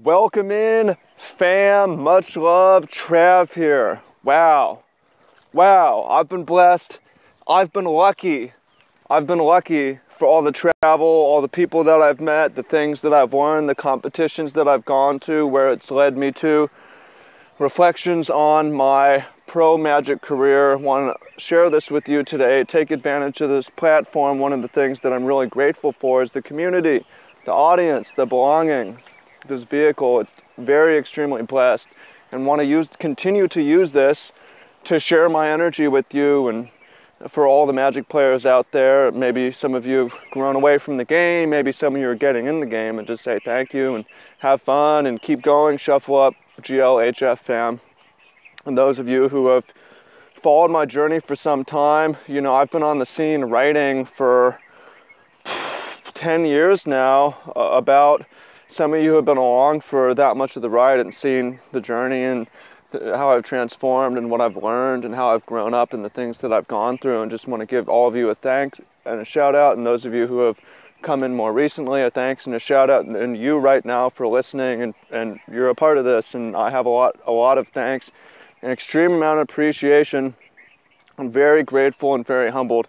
Welcome in, fam. Much love. Trav here. Wow. I've been blessed. I've been lucky. For all the travel, all the people that I've met, the things that I've learned, the competitions that I've gone to, where it's led me to. Reflections on my pro Magic career. Want to share this with you today. Take advantage of this platform. One of the things that I'm really grateful for is the community, the audience, the belonging. This vehicle, it's very extremely blessed, and want to continue to use this to share my energy with you and for all the Magic players out there. Maybe some of you have grown away from the game, maybe some of you are getting in the game, and just say thank you and have fun and keep going. Shuffle up, GLHF fam. And those of you who have followed my journey for some time, you know, I've been on the scene writing for 10 years now about some of you have been along for that much of the ride and seen the journey and how I've transformed and what I've learned and how I've grown up and the things that I've gone through, and just want to give all of you a thanks and a shout out, and those of you who have come in more recently, a thanks and a shout out, and you right now for listening, and you're a part of this, and I have a lot of thanks, an extreme amount of appreciation. I'm very grateful and very humbled.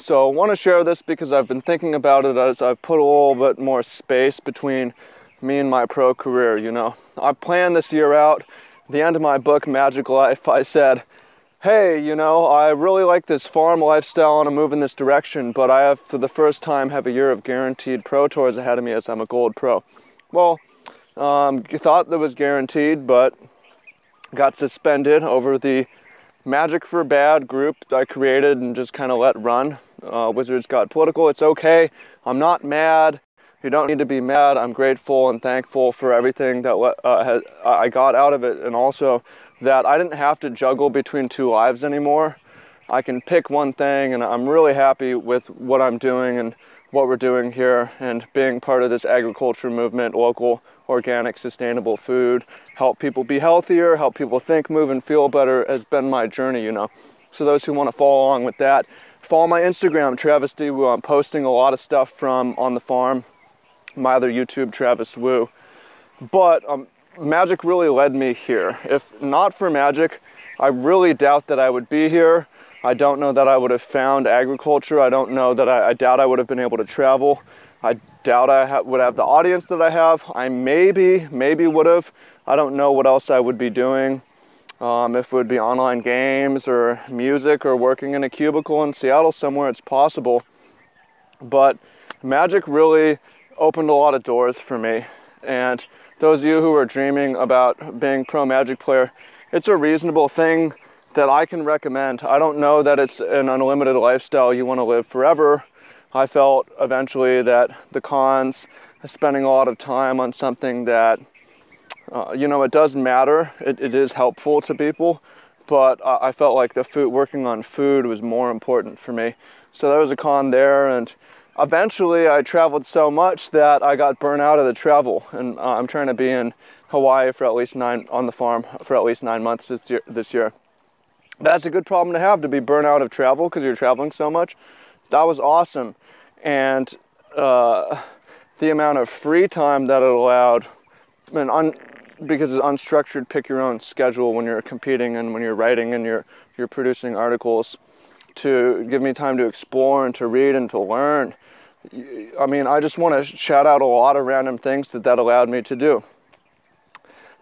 So I want to share this because I've been thinking about it as I've put a little bit more space between me and my pro career. You know, I planned this year out. At the end of my book, Magic Life, I said, hey, you know, I really like this farm lifestyle and I'm moving this direction, but I have, for the first time, have a year of guaranteed pro tours ahead of me as I'm a gold pro. Well, you thought that was guaranteed, but got suspended over the Magic for Bad group I created and just kind of let run. Wizards got political. It's okay. I'm not mad. You don't need to be mad. I'm grateful and thankful for everything that I got out of it, and also that I didn't have to juggle between two lives anymore. I can pick one thing, and I'm really happy with what I'm doing and what we're doing here, and being part of this agriculture movement, local, organic, sustainable food, help people be healthier, help people think, move, and feel better has been my journey, you know. So those who want to follow along with that, follow my Instagram, Travis D. Woo. I'm posting a lot of stuff from on the farm, my other YouTube, Travis Woo. But Magic really led me here. If not for Magic, I really doubt that I would be here. I don't know that I would have found agriculture. I don't know that I doubt I would have been able to travel. I doubt I would have the audience that I have. I maybe would have. I don't know what else I would be doing. If it would be online games or music or working in a cubicle in Seattle somewhere, it's possible. But Magic really opened a lot of doors for me. And those of you who are dreaming about being pro Magic player, it's a reasonable thing that I can recommend. I don't know that it's an unlimited lifestyle you want to live forever. I felt eventually that the cons of spending a lot of time on something that, you know, it does matter. It is helpful to people, but I felt like working on food was more important for me. So there was a con there, and eventually I traveled so much that I got burnt out of the travel, and I'm trying to be in Hawaii for at least on the farm for at least 9 months this year. That's a good problem to be burnt out of travel because you're traveling so much. That was awesome. And the amount of free time that it allowed, because it's unstructured, pick your own schedule when you're competing and when you're writing and you're producing articles, to give me time to explore and to read and to learn. I mean, I just want to shout out a lot of random things that allowed me to do.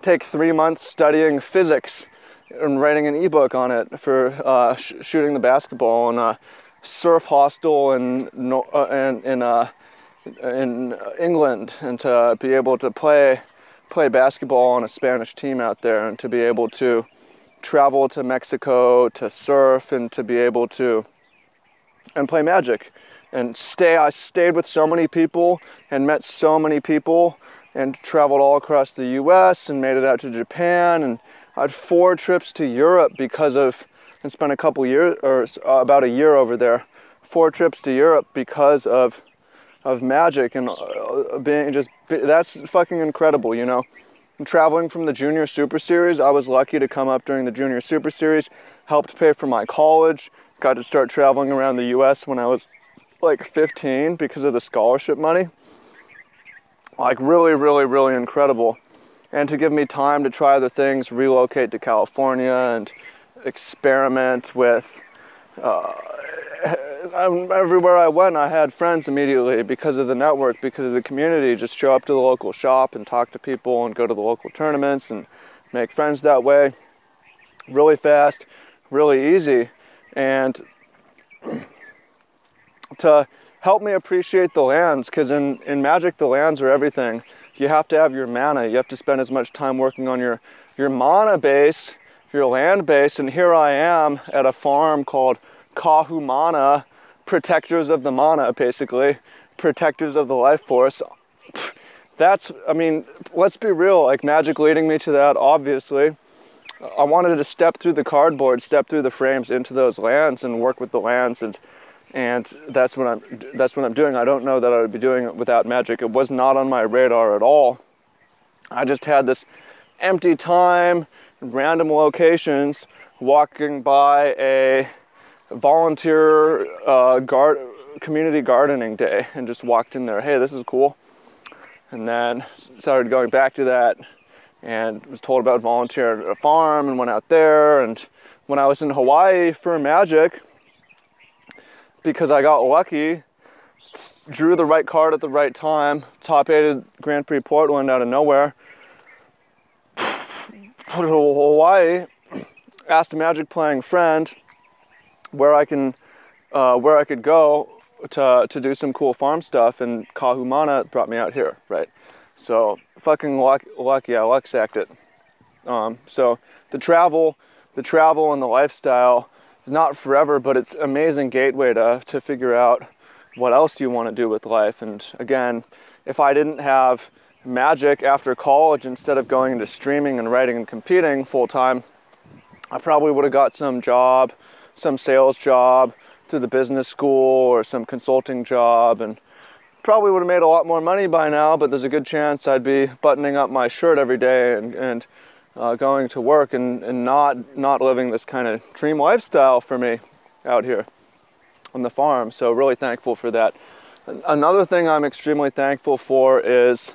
Take 3 months studying physics and writing an ebook on it for shooting the basketball in a surf hostel in England, and to be able to play basketball on a Spanish team out there, and to be able to travel to Mexico to surf, and to be able to play Magic and I stayed with so many people and met so many people and traveled all across the US and made it out to Japan, and I had 4 trips to Europe and spent a couple years, or about a year over there. 4 trips to Europe because of Magic, and that's fucking incredible, you know. And traveling from the Junior Super Series, I was lucky to come up during the Junior Super Series, helped pay for my college, got to start traveling around the US when I was like 15 because of the scholarship money. Like really, really, really incredible. and to give me time to try other things, relocate to California and experiment with everywhere I went. I had friends immediately because of the network, because of the community. Just show up to the local shop and talk to people and go to the local tournaments and make friends that way. Really fast, really easy. And to help me appreciate the lands, because in Magic the lands are everything. You have to have your mana. You have to spend as much time working on your mana base, your land base, and here I am at a farm called Kahumana, protectors of the mana, basically, protectors of the life force. That's, I mean, let's be real, like Magic leading me to that, obviously. I wanted to step through the cardboard, step through the frames into those lands and work with the lands, and that's what I'm doing. I don't know that I would be doing it without Magic. It was not on my radar at all. I just had this empty time, random locations, walking by a volunteer community gardening day, and just walked in there. Hey, this is cool. And then started going back to that, and was told about volunteering at a farm, and went out there. And when I was in Hawaii for Magic, because I got lucky, drew the right card at the right time, top-aided Grand Prix Portland out of nowhere, put to Hawaii, asked a Magic playing friend where I could go to do some cool farm stuff, and Kahumana brought me out here, right? So fucking lucky, I luck-sacked it. So the travel and the lifestyle is not forever, but it's an amazing gateway to figure out what else you want to do with life. And again, if I didn't have Magic after college, instead of going into streaming and writing and competing full-time, I probably would have got some job, some sales job through the business school, or some consulting job, and probably would have made a lot more money by now, but there's a good chance I'd be buttoning up my shirt every day and going to work and not living this kind of dream lifestyle for me out here on the farm. So really thankful for that. Another thing I'm extremely thankful for is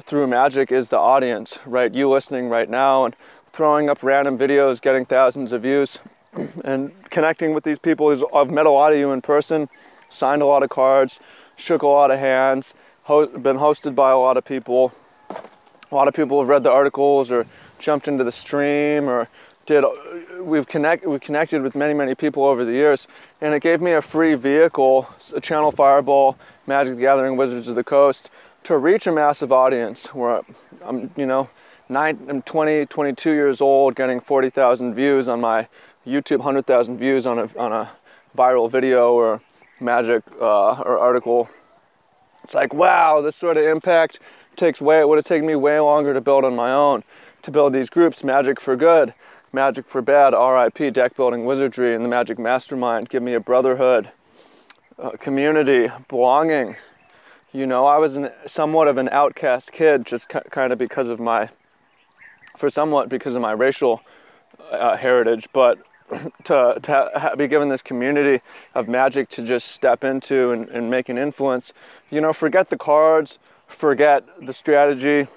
through Magic is the audience, right? You listening right now and throwing up random videos, getting thousands of views, and connecting with these people. I've met a lot of you in person, signed a lot of cards, shook a lot of hands, been hosted by a lot of people. A lot of people have read the articles or jumped into the stream, or we've connected with many people over the years, and it gave me a free vehicle, a Channel Fireball, Magic the Gathering, Wizards of the Coast, to reach a massive audience. Where I'm 22 years old, getting 40,000 views on my YouTube, 100,000 views on a viral video or Magic or article. It's like, wow, this sort of impact it would have taken me way longer to build on my own, to build these groups. Magic for Good, Magic for Bad, RIP, Deck Building Wizardry, and the Magic Mastermind give me a brotherhood, community, belonging. You know, I was somewhat of an outcast kid, just kind of because of my racial heritage, but to be given this community of Magic to just step into and make an influence. You know, forget the cards, forget the strategy,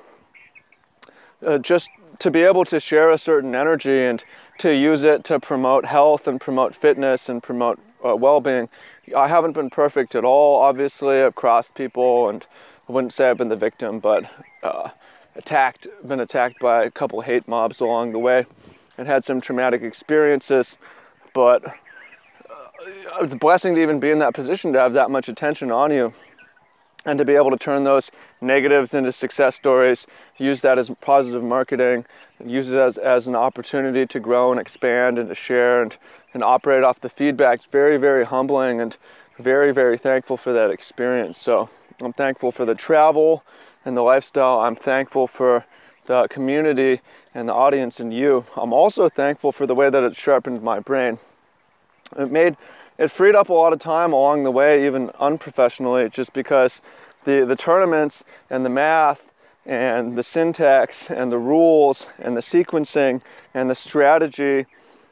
just to be able to share a certain energy and to use it to promote health and promote fitness and promote well-being. I haven't been perfect at all, obviously. I've crossed people, and I wouldn't say I've been the victim, but been attacked by a couple hate mobs along the way, and had some traumatic experiences. But it's a blessing to even be in that position, to have that much attention on you, and to be able to turn those negatives into success stories, use that as positive marketing, use it as an opportunity to grow and expand and to share and operate off the feedback. It's very, very humbling, and very, very thankful for that experience. So I'm thankful for the travel and the lifestyle. I'm thankful for the community and the audience and you. I'm also thankful for the way that it sharpened my brain. It freed up a lot of time along the way, even unprofessionally, just because the tournaments and the math and the syntax and the rules and the sequencing and the strategy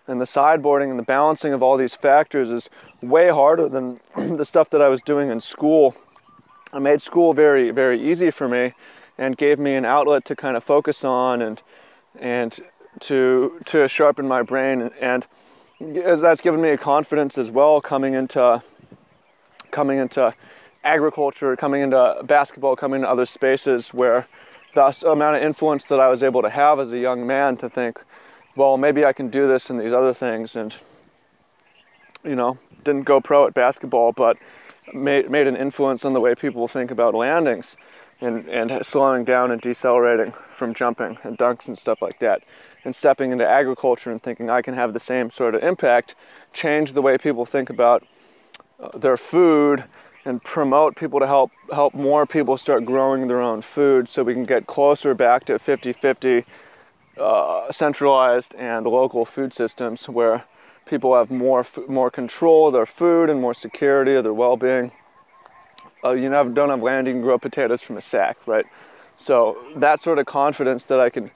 and the sideboarding and the balancing of all these factors is way harder than the stuff that I was doing in school. I made school very, very easy for me, and gave me an outlet to kind of focus on and to sharpen my brain, and that's given me a confidence as well coming into agriculture, coming into basketball, coming to other spaces where the amount of influence that I was able to have as a young man to think, well, maybe I can do this and these other things, and didn't go pro at basketball, but made an influence on the way people think about landings and slowing down and decelerating from jumping and dunks and stuff like that, and stepping into agriculture and thinking I can have the same sort of impact, change the way people think about their food, and promote people to help more people start growing their own food, so we can get closer back to 50-50 centralized and local food systems where people have more control of their food and more security of their well-being. Don't have land, you can grow potatoes from a sack, right? So that sort of confidence that I can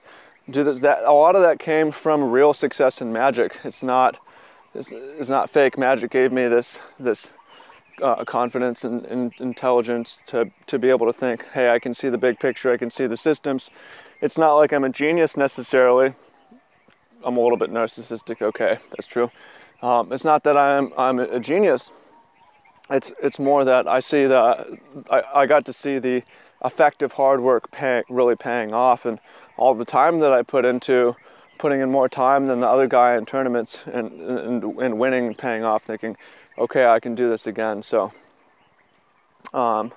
do this, that a lot of that came from real success in magic. It's not fake. Magic gave me this confidence and intelligence to be able to think, hey, I can see the big picture, I can see the systems. It's not like I'm a genius necessarily. I'm a little bit narcissistic, okay, that's true. It's not that I'm a genius. It's more that I see I got to see the effective hard work really paying off, and all the time that I put into putting in more time than the other guy in tournaments and winning and paying off, thinking, okay, I can do this again. So, and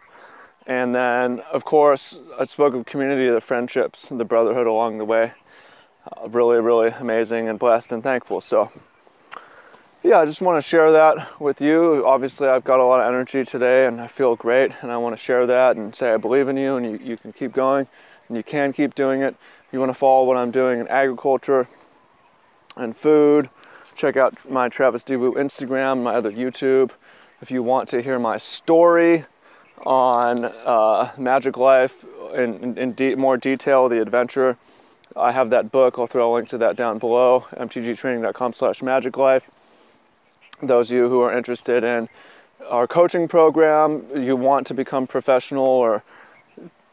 then of course I spoke of community, the friendships, the brotherhood along the way. Really, really amazing and blessed and thankful. So yeah, I just want to share that with you. Obviously I've got a lot of energy today and I feel great, and I want to share that and say I believe in you, and you can keep going and you can keep doing it. If you want to follow what I'm doing in agriculture and food, check out my Travis Dewu Instagram, my other YouTube. If you want to hear my story on Magic Life in more detail, the adventure, I have that book. I'll throw a link to that down below, mtgtraining.com/magiclife. Those of you who are interested in our coaching program, you want to become professional, or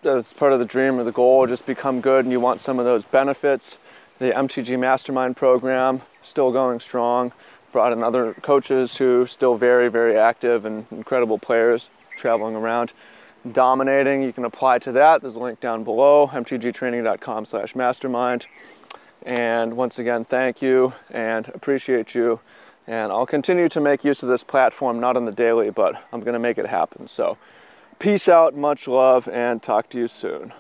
as part of the dream or the goal, just become good, and you want some of those benefits, the MTG Mastermind program, still going strong. Brought in other coaches who still very, very active and incredible players traveling around, dominating. You can apply to that. There's a link down below, mtgtraining.com/mastermind. And once again, thank you and appreciate you. And I'll continue to make use of this platform, not on the daily, but I'm going to make it happen. So peace out, much love, and talk to you soon.